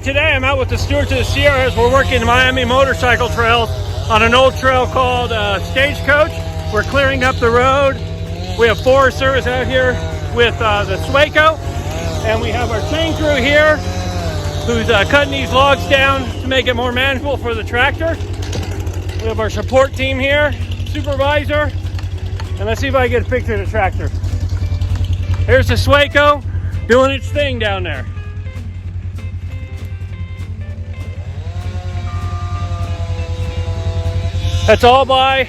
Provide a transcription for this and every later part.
today I'm out with the Stewards of the Sierras. We're working Miami motorcycle trails on an old trail called Stagecoach. We're clearing up the road. We have Forest Service out here with the Swaco, and we have our chain crew here who's cutting these logs down to make it more manageable for the tractor. We have our support team here, supervisor, and let's see if I can get a picture of the tractor. Here's the Swaco doing its thing down there. That's all by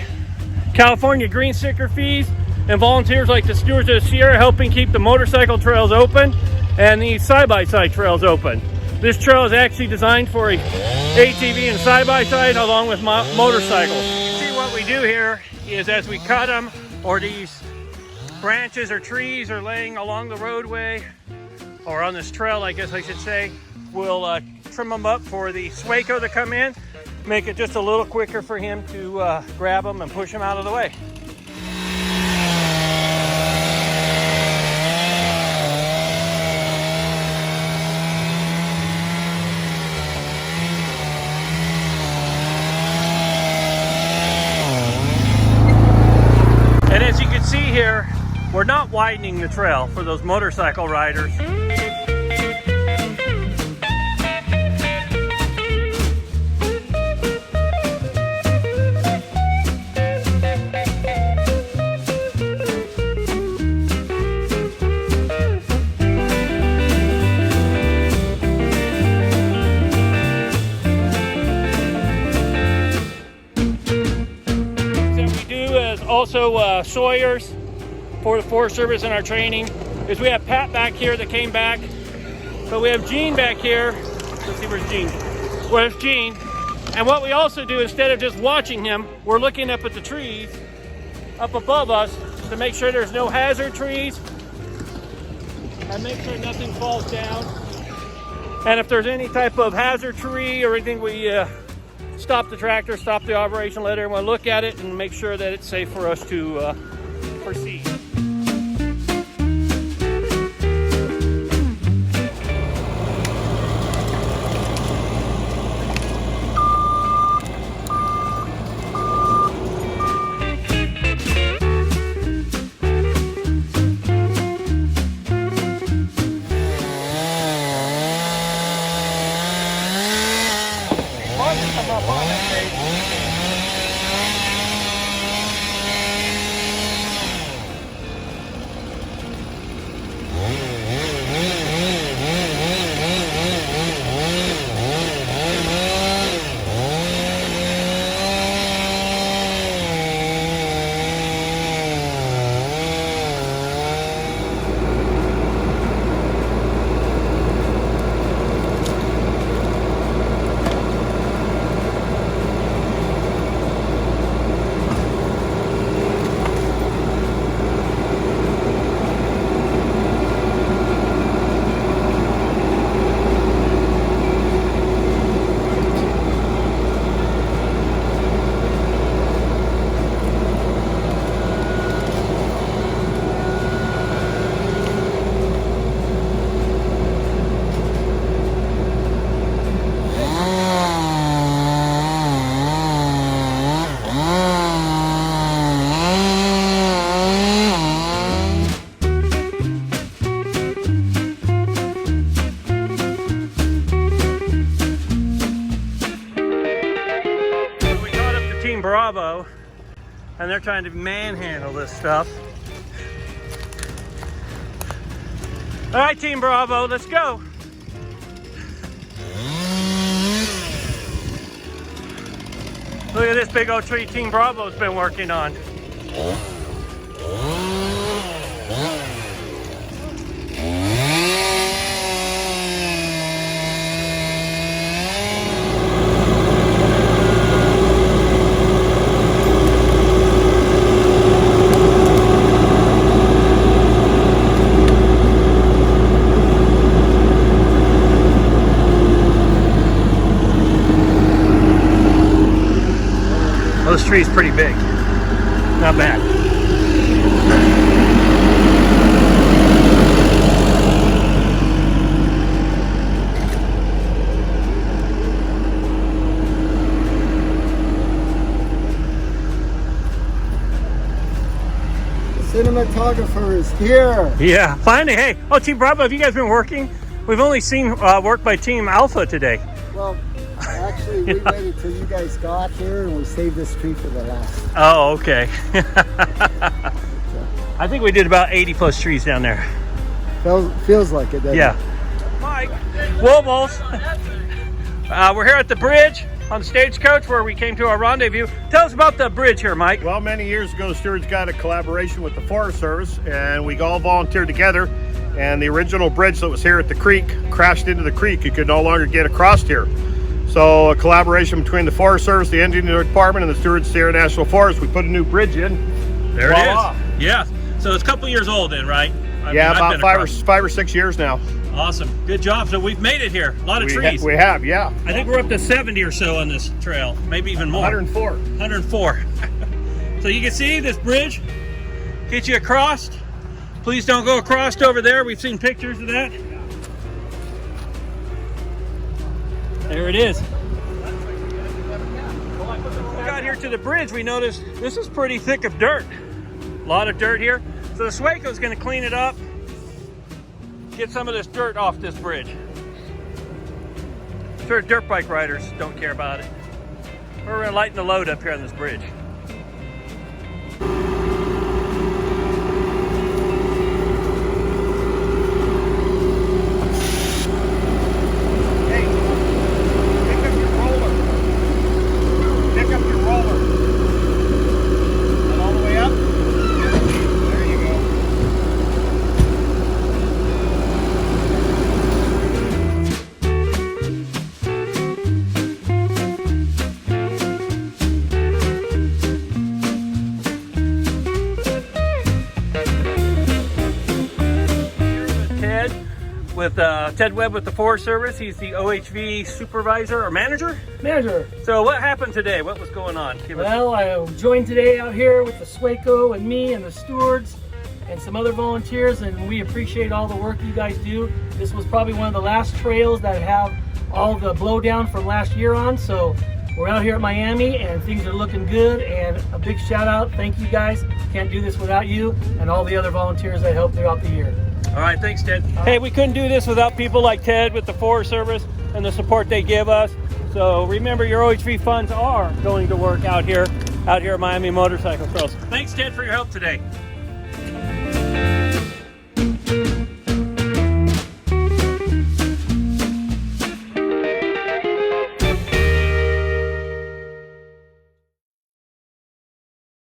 California green sticker fees and volunteers like the Stewards of the Sierra helping keep the motorcycle trails open and the side-by-side trails open. This trail is actually designed for a ATV and side-by-side along with motorcycles. See, what we do here is as we cut them, or these branches or trees are laying along the roadway or on this trail, I guess I should say, we'll trim them up for the Swaco to come in, make it just a little quicker for him to grab them and push them out of the way. And as you can see here, we're not widening the trail for those motorcycle riders. Also Sawyers for the Forest Service in our training is we have Pat back here that came back, but we have Gene back here. Let's see, where's Gene? Where's Gene? And what we also do, instead of just watching him, we're looking up at the trees up above us to make sure there's no hazard trees and make sure nothing falls down. And if there's any type of hazard tree or anything, we stop the tractor, stop the operation, let everyone look at it and make sure that it's safe for us to proceed. Bravo, and they're trying to manhandle this stuff. All right, Team Bravo, let's go. Look at this big old tree Team Bravo's been working on. Well, this tree is pretty big. Not bad. cinematographer is here. Yeah, finally. Hey, oh, Team Bravo, have you guys been working? We've only seen work by Team Alpha today. Well, actually, we waited till you guys got here, and we saved this tree for the last. Oh, okay. I think we did about 80 plus trees down there. Feels like it, doesn't it? Yeah. Mike, Wobbles. We're here at the bridge on Stagecoach where we came to our rendezvous. Tell us about the bridge here, Mike. Well, many years ago, Stewards got a collaboration with the Forest Service, and we all volunteered together. And the original bridge that was here at the creek crashed into the creek. You could no longer get across here. So a collaboration between the Forest Service, the Engineering Department, and the Stewards of the Sierras National Forest. We put a new bridge in. There it is. Yeah. So it's a couple years old then, right? About five or 6 years now. Awesome. Good job. So we've made it here. A lot of trees. We have, yeah. I think we're up to 70 or so on this trail, maybe even more. 104. 104. So you can see this bridge gets you across. Please don't go across over there. We've seen pictures of that. There it is. We got here to the bridge. We noticed this is pretty thick of dirt. A lot of dirt here. So the Stagecoach is going to clean it up, get some of this dirt off this bridge. Sure, dirt bike riders don't care about it. We're going to lighten the load up here on this bridge. With Ted Webb with the Forest Service. He's the OHV supervisor or manager? Manager. So what happened today? What was going on? Well, I joined today out here with the Stagecoach and me and the stewards and some other volunteers, and we appreciate all the work you guys do. This was probably one of the last trails that have all the blowdown from last year on, so we're out here at Miami and things are looking good, and a big shout out. Thank you guys. Can't do this without you and all the other volunteers that help throughout the year. All right, thanks, Ted. Hey, we couldn't do this without people like Ted with the Forest Service and the support they give us. So remember, your OHV funds are going to work out here at Miami Motorcycle Trails. Thanks, Ted, for your help today.